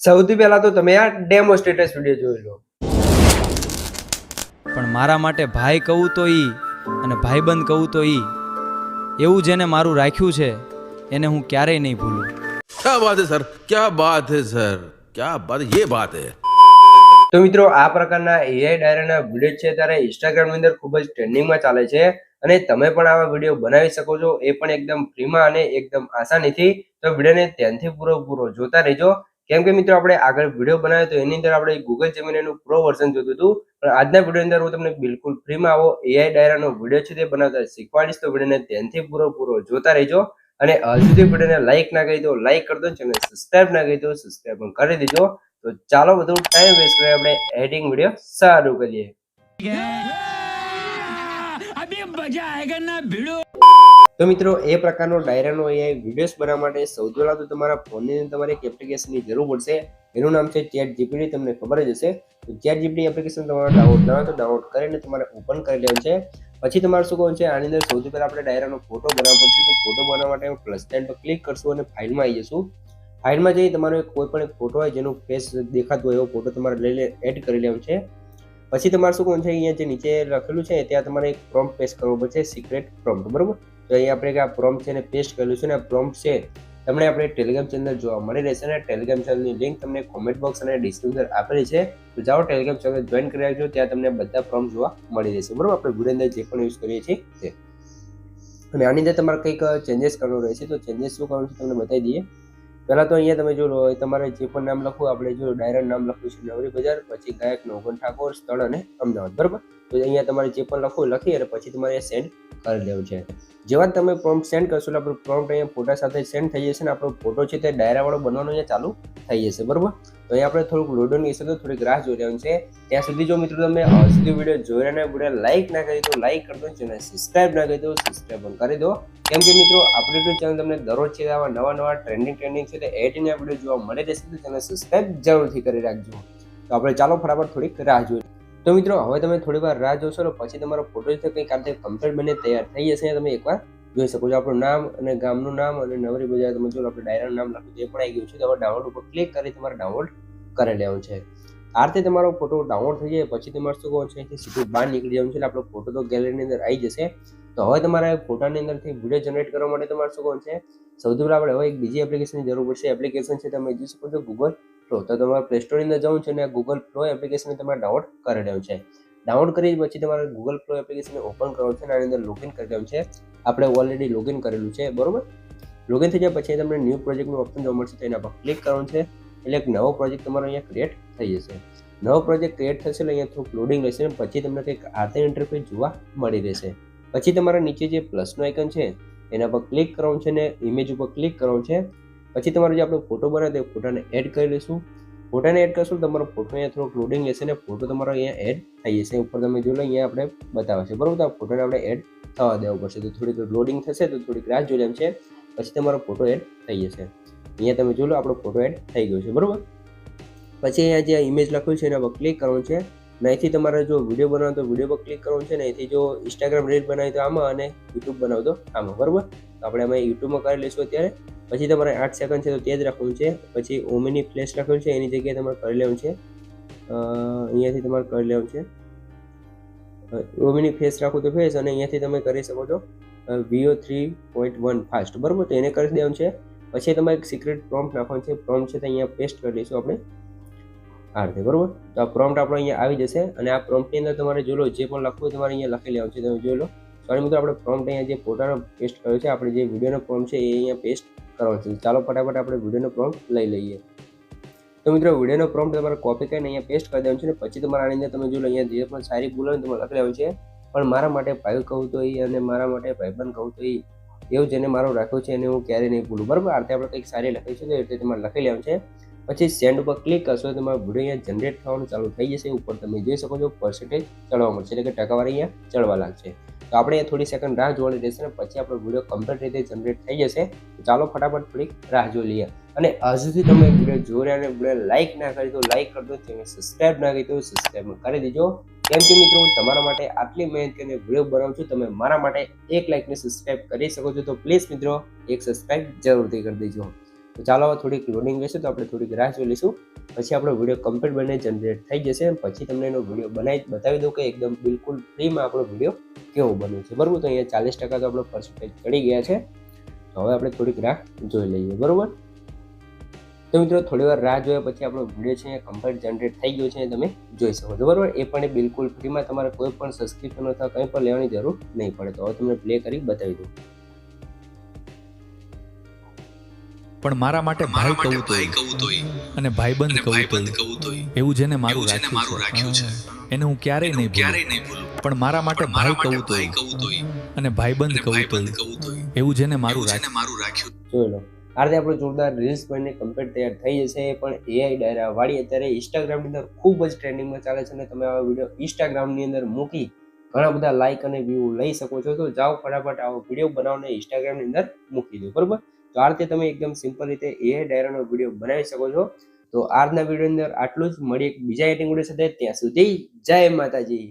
સૌથી પહેલા તો તમે આ ડેમો સ્ટેટસ વિડીયો જોઈ લો. પણ મારા માટે ભાઈ કહું તો ઈ અને ભાઈબંધ કહું તો ઈ, એવું જેને મારું રાખ્યું છે એને હું ક્યારેય નહીં ભૂલું. क्या बात है सर, क्या बात है सर, क्या बात, ये बात है. તો મિત્રો, આ પ્રકારના એઆઈ ડાયરાના વિડીયો છે ત્યારે ઇન્સ્ટાગ્રામ ની અંદર ખૂબ જ ટ્રેન્ડિંગમાં ચાલે છે અને તમે પણ આવા વિડીયો બનાવી શકો છો, એ પણ એકદમ ફ્રીમાં અને એકદમ આસાનીથી. તો વિડીયોને ધ્યાનથી પૂરો જોતા રહેજો, કેમ કે મિત્રો આપણે આગળ વિડીયો બનાવ્યો તો એની અંદર આપણે ગૂગલ જેમિનીનું પ્રો વર્ઝન જોતું હતું, પણ આજના વિડીયો અંદર હું તમને બિલકુલ ફ્રીમાં આવો એઆઈ ડાયરાનો વિડીયો છે તે બનાવતા શીખવાડીશ. તો વિડીયોને ધ્યાનથી પૂરો જોતા રહેજો અને હજુ સુધી વિડીયોને લાઈક ના કરી દો લાઈક કરી દો, ચેનલ સબસ્ક્રાઇબ ના કરી દો સબસ્ક્રાઇબ પણ કરી દેજો. તો ચાલો બધું ટાઈમ વેસ્ટ કરે આપણે એડિટિંગ વિડીયો સારું કરીએ. તો મિત્રો, એ પ્રકારનો ડાયરાનો એઆઈ વિડીયોઝ બનાવવા માટે સૌથી પહેલા તો તમારા ફોનની અંદર તમારે એક એપ્લિકેશનની જરૂર પડશે. એનું નામ છે ચેટ જીપીટી. તમને ખબર જ હશે. તો ચેટ જીપીટી એપ્લિકેશન તમારે ડાઉનલોડ કરીને તમારે ઓપન કરી લેવાનું છે. પછી તમારે શું કરવાનું છે, આની અંદર સૌથી પહેલા આપણે ડાયરાનો ફોટો બનાવવો પડશે. તો ફોટો બનાવવા માટે પ્લસ સાઇન પર ક્લિક કરશું અને ફાઇલમાં આવી જશું. ફાઇલમાં જઈ તમારો કોઈ પણ એક ફોટો હોય જેનું ફેસ દેખાતું હોય એવો ફોટો તમારે લઈને એડ કરી લેવાનો છે. પછી તમારે શું કરવાનું છે, અહીંયા જે નીચે લખેલું છે ત્યાં તમારે એક પ્રોમ્પ્ટ પેસ્ટ કરવો પડશે, સિક્રેટ પ્રોમ્પ્ટ. બરોબર, તો અહીંયા આપણે આ પ્રોમ્પ્ટ છે ને પેસ્ટ કરેલું છે ને આ પ્રોમ્પ્ટ છે તમને આપણે ટેલિગ્રામ ચેનલ જોવા મળી રહેશે ને ટેલિગ્રામ ચેનલની લિંક તમને કોમેન્ટ બોક્સ અને ડિસ્ક્રિપ્શન આપેલી છે. તો જાઓ ટેલિગ્રામ ચેનલ જોઈન કરી રાખજો, ત્યાં તમને બધા પ્રોમ્પ્ટ જોવા મળી રહેશે. બરોબર, આપણે વિડીયો અંદર જે પણ યુઝ કરીએ છીએ તે. અને આની અંદર તમારે કંઈક ચેન્જીસ કરવાનું રહેશે. તો ચેન્જીસ શું કરવાનું છે તમને બતાવી દઈએ. પહેલાં તો અહીંયા તમે જો લો, તમારે જે પણ નામ લખવું, આપણે જો ડાયરેક્ટ નામ લખ્યું છે નવરી બજાર, પછી ગાયક નવગણ ઠાકોર, સ્થળ અને અમદાવાદ. બરાબર, તો અહીંયા તમારે જે પણ લખવું લખી અને પછી તમારે સેન્ડ કરી દેવું છે. જેવા તમે પ્રોમ્પ્ટ સેન્ડ કરશો એટલે આપણો પ્રોમ્પ્ટ અહીંયા ફોટા સાથે સેન્ડ થઈ જશે ને આપણો ફોટો છે તે ડાયરાવાળો બનવાનો અહીંયા ચાલુ થઈ જશે. બરાબર, તો અહીંયા આપણે થોડુંક લોડિંગ હશે તો થોડીક રાહ જોઈ લેવાનું છે. ત્યાં સુધી જો મિત્રો તમે સુધી વિડીયો જોઈ રહ્યા ને વિડીયો લાઈક ના કરી દો લાઈક કરી દો, ચેનલ સબસ્ક્રાઇબ ના કરી દો સબસ્ક્રાઇબ પણ કરી દો, કેમ કે મિત્રો આપણી યુટ્યુબ ચેનલ તમને દરરોજ છે આવા નવા ટ્રેન્ડિંગ છે તે એડિટિંગના વિડીયો જોવા મળી રહેશે. તો ચેનલ સબસ્ક્રાઇબ જરૂરથી કરી રાખજો. તો આપણે ચાલો ફટાફટ થોડીક રાહ જોઈએ. તો મિત્રો, હવે તમે થોડી વાર રાહ જોશો તો પછી તમારો ફોટો છે કંઈક આ રીતે કમ્પ્લીટ બને તૈયાર થઈ જશે. તમે એકવાર જોઈ શકો છો આપણું નામ અને ગામનું નામ અને નવરી બજાર તમે જો આપણે ડાયરાનું નામ લખ્યું એ પણ આવી ગયું છે. તો હવે ડાઉનલોડ ઉપર ક્લિક કરી તમારે ડાઉનલોડ કરી લેવાનું છે. આ રીતે તમારો ફોટો ડાઉનલોડ થઈ જાય પછી તમારે શું કરવાનું છે, સીધું બહાર નીકળી જવાનું છે. એટલે આપણો ફોટો તો ગેલેરીની અંદર આવી જશે. તો હવે તમારે ફોટાની અંદરથી વિડીયો જનરેટ કરવા માટે તમારે શું કરવાનું છે, સૌથી પહેલાં આપણે હવે એક બીજી એપ્લિકેશનની જરૂર પડશે. એપ્લિકેશન છે તમે જોઈ શકો છો ગૂગલ ફ્લો. તો તમારે પ્લે સ્ટોરની અંદર જવું છે અને આ ગૂગલ ફ્લો એપ્લિકેશન તમારે ડાઉનલોડ કરી લેવું છે. ડાઉનલોડ કરી પછી તમારે ગૂગલ ફ્લો એપ્લિકેશનને ઓપન કરવાનું છે અને આની અંદર લોગિન કરી દેવાનું છે. આપણે ઓલરેડી લોગિન કરેલું છે. બરોબર, લોગિન થઈ જાય પછી તમને ન્યૂ પ્રોજેક્ટનું ઓપ્શન જોવા મળશે. તો એના પર ક્લિક કરવાનું છે એટલે એક નવો પ્રોજેક્ટ તમારો અહીંયા ક્રિએટ થઈ જશે. નવો પ્રોજેક્ટ ક્રિએટ થશે એટલે અહીંયા થોડુંક લોડિંગ રહેશે અને પછી તમને કંઈક આર્ટ ઇન્ટરફેસ જોવા મળી રહેશે. પછી તમારા નીચે જે પ્લસનો આઇકન છે એના પર ક્લિક કરવાનું છે અને ઇમેજ ઉપર ક્લિક કરવાનું છે. પછી તમારો જે આપણે ફોટો બનાવ્યો તે ફોટાને એડ કરી લઈશું. ફોટાને એડ કરશું તમારો ફોટો અહીંયા થોડોક લોડિંગ લેશે ને ફોટો તમારો અહીંયા એડ થઈ જશે. ઉપર તમે જોઈ લો અહીંયા આપણે બતાવે છે. બરાબર, તો આ ફોટોને આપણે એડ થવા દેવું પડશે. તો થોડીક લોડિંગ થશે તો થોડીક રાહ જોઈ લેમ છે, પછી તમારો ફોટો એડ થઈ જશે. અહીંયા તમે જોઈ લો આપણો ફોટો એડ થઈ ગયો છે. બરાબર, પછી અહીંયા જે ઇમેજ લખ્યું છે એના પર ક્લિક કરવાનું છે. અહીંથી તમારે જો વિડીયો બનાવો તો વિડીયો પર ક્લિક કરવાનું છે ને અહીંથી જો ઇન્સ્ટાગ્રામ રીલ બનાવી તો આમાં અને યુટ્યુબ બનાવો તો આમાં. બરાબર, તો આપણે આમાં યુટ્યુબમાં કરી લઈશું અત્યારે. પછી તમારે 8 સેકન્ડ છે તો તે જ રાખવાનું છે. પછી ઓમિની ફ્લેશ લખેલું છે એની જગ્યાએ તમારે કરી લેવાનું છે. અહીંયાથી તમારે કરી લેવાનું છે ઓમિની ફેસ રાખો તો ફેસ, અને અહીંયાથી તમે કરી શકો છો VO3.1 ફાસ્ટ. બરાબર, તો એને કરી દેવાનું છે. પછી તમારે એક સિક્રેટ પ્રોમ્પ્ટ નાખવાનું છે. પ્રોમ્પ્ટ છે તો અહીંયા પેસ્ટ કરી લઈશું આપણે આ રીતે. બરાબર, તો આ પ્રોમ્પ્ટ આપણો અહીંયા આવી જશે અને આ પ્રોમ્પ્ટની અંદર તમારે જોઈ લો જે પણ લખવું તમારે અહીંયા લખી લેવાનું છે. તમે જોઈ લો. સોરી મિત્રો, આપણે પ્રોમ્પ્ટ અહીંયા જે ફોટાનો પેસ્ટ કર્યો છે, આપણે જે વિડીયોનો પ્રોમ્પ્ટ છે એ અહીંયા પેસ્ટ કરવાનો છે. ચાલો ફટાફટ આપણે વિડીયોનો પ્રોમ્પ્ટ લઈ લઈએ. તો મિત્રો, વિડીયોનો પ્રોમ્પ્ટ તમારે કોપી કરીને અહીંયા પેસ્ટ કરી દેવાનું છે. પછી તમારા આની અંદર તમે જોઈ લો અહીંયા જે પણ સારી ભૂલ હોય તમારે લખી લેવાનું છે. પણ મારા માટે ભાઈ કહું તો એ અને મારા માટે ભાઈબંધ કહું તો એ, એવું જેને મારું રાખ્યું છે એને હું ક્યારેય નહીં ભૂલું. બરાબર, આ રીતે આપણે કંઈક સારી લખી છે તો એ રીતે તમારે લખી લેવાનું છે. પછી સેન્ડ ઉપર ક્લિક કરશો તમારો વિડીયો અહીંયા જનરેટ થવાનું ચાલુ થઈ જશે. ઉપર તમે જોઈ શકો છો પર્સન્ટેજ ચડવા મળશે, એટલે કે ટકાવારી અહીંયા ચડવા લાગશે. તો આપણે થોડી સેકન્ડ રાહ જોવાની રહેશે ને પછી આપણો વિડીયો કમ્પ્લીટ રીતે જનરેટ થઈ જશે. તો ચાલો ફટાફટ થોડીક રાહ જોઈ લઈએ. અને હજુથી તમે વિડીયો જોઈ રહ્યા અને વિડીયો લાઈક ના કરી તો લાઈક કરી દો, ચેનલ સબસ્ક્રાઇબ ના કરી તો સબસ્ક્રાઇબ કરી દેજો. કેમ કે મિત્રો, હું તમારા માટે આટલી મહેનત કરીને વિડીયો બનાવું છું, તમે મારા માટે એક લાઈક ને સબસ્ક્રાઇબ કરી શકો છો. તો પ્લીઝ મિત્રો એક સબસ્ક્રાઇબ જરૂરથી કરી દેજો. તો ચાલો હવે થોડીક લોડિંગ લેશે તો આપણે થોડીક રાહ જોઈ લઈશું. પછી આપણો વિડીયો કમ્પ્લીટ બને જનરેટ થઈ જશે. પછી તમને એનો વિડીયો બનાવી બતાવી દઉં કે એકદમ બિલકુલ ફ્રીમાં આપણો વિડીયો કેવો બન્યો છે. બરાબર, તો અહીંયા 40% તો આપણો પર્સન્ટેજ ચડી ગયા છે. તો હવે આપણે થોડીક રાહ જોઈ લઈએ. બરાબર, તો મિત્રો થોડી વાર રાહ જોયા પછી આપણો વિડીયો છે કમ્પ્લીટ જનરેટ થઈ ગયો છે, તમે જોઈ શકો છો. બરાબર, એ પણ બિલકુલ ફ્રીમાં, તમારે કોઈ પણ સબસ્ક્રિપ્શન અથવા કંઈ પણ લેવાની જરૂર નહીં પડે. તો હવે તમને પ્લે કરી બતાવી દઉં. પણ મારા માટે ભાઈ કહું તોય અને ભાઈબંધ કહું તોય એવું જેને મારું રાખ્યું છે એને હું ક્યારેય નહીં ભૂલું. પણ મારા માટે ભાઈ કહું તોય અને ભાઈબંધ કહું તોય એવું જેને મારું રાખ્યું. જોઈ લો, આ રીતે આપણું જોરદાર રીલ્સ બનીને કમ્પ્લીટ તૈયાર થઈ જશે. એ પણ એઆઈ ડાયરા વાળી અત્યારે ઇન્સ્ટાગ્રામની અંદર ખૂબ જ ટ્રેન્ડિંગમાં ચાલે છે અને તમે આવા વિડીયો ઇન્સ્ટાગ્રામની અંદર મૂકી ઘણા બધા લાઇક અને વ્યૂ લઈ શકો છો. તો જાઓ ફટાફટ આવો વિડીયો બનાવને ઇન્સ્ટાગ્રામની અંદર મૂકી દો. બરોબર, તો આ રીતે તમે એકદમ સિમ્પલ રીતે એઆઈ ડાયરાનો વિડીયો બનાવી શકો છો. તો આજના વિડીયોની અંદર આટલું જ. મળીએ એક બીજા એડિટિંગ વિડીયો સાથે. ત્યાં સુધી જય માતાજી.